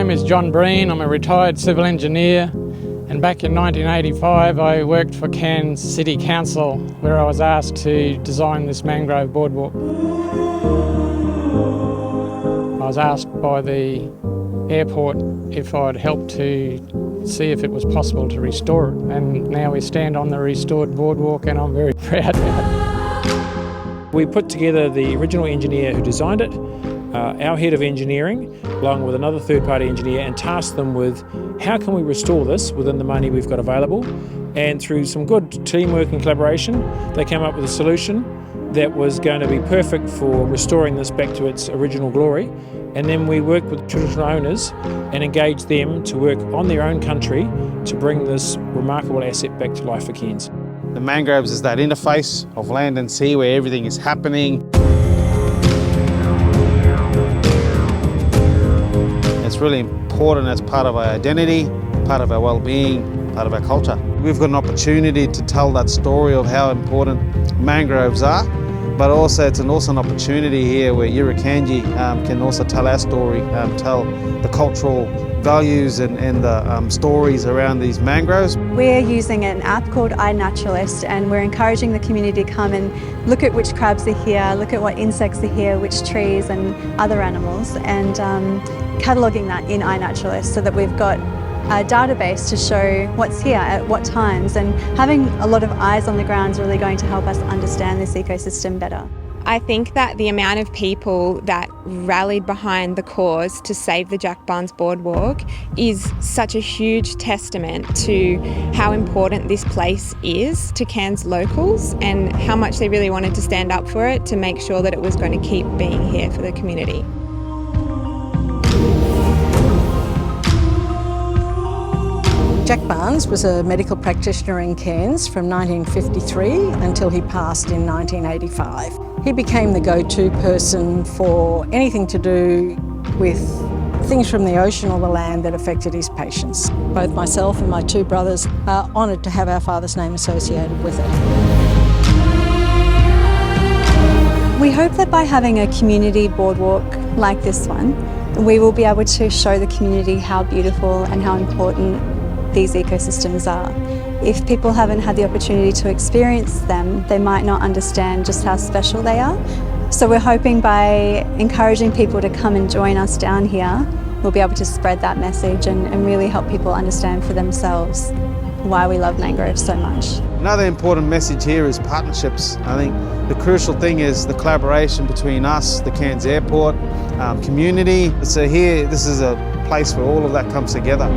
name is John Breen. I'm a retired civil engineer, and back in 1985 I worked for Cairns City Council, where I was asked to design this mangrove boardwalk. I was asked by the airport if I'd help to see if it was possible to restore it, and now we stand on the restored boardwalk and I'm very proud of it. We put together the original engineer who designed it, our head of engineering, along with another third-party engineer, and tasked them with how can we restore this within the money we've got available. And through some good teamwork and collaboration, they came up with a solution that was going to be perfect for restoring this back to its original glory. And then we worked with traditional owners and engaged them to work on their own country to bring this remarkable asset back to life for Cairns. The mangroves is that interface of land and sea where everything is happening. It's really important as part of our identity, part of our well-being, part of our culture. We've got an opportunity to tell that story of how important mangroves are, but also it's also an opportunity here where Irukandji can also tell our story, tell the cultural values and the stories around these mangroves. We're using an app called iNaturalist, and we're encouraging the community to come and look at which crabs are here, look at what insects are here, which trees and other animals, and cataloguing that in iNaturalist so that we've got a database to show what's here at what times, and having a lot of eyes on the ground is really going to help us understand this ecosystem better. I think that the amount of people that rallied behind the cause to save the Jack Barnes Boardwalk is such a huge testament to how important this place is to Cairns locals and how much they really wanted to stand up for it to make sure that it was going to keep being here for the community. Jack Barnes was a medical practitioner in Cairns from 1953 until he passed in 1985. He became the go-to person for anything to do with things from the ocean or the land that affected his patients. Both myself and my two brothers are honoured to have our father's name associated with it. We hope that by having a community boardwalk like this one, we will be able to show the community how beautiful and how important these ecosystems are. If people haven't had the opportunity to experience them, they might not understand just how special they are. So we're hoping by encouraging people to come and join us down here, we'll be able to spread that message and really help people understand for themselves why we love mangroves so much. Another important message here is partnerships. I think the crucial thing is the collaboration between us, the Cairns Airport, community. So here, this is a place where all of that comes together.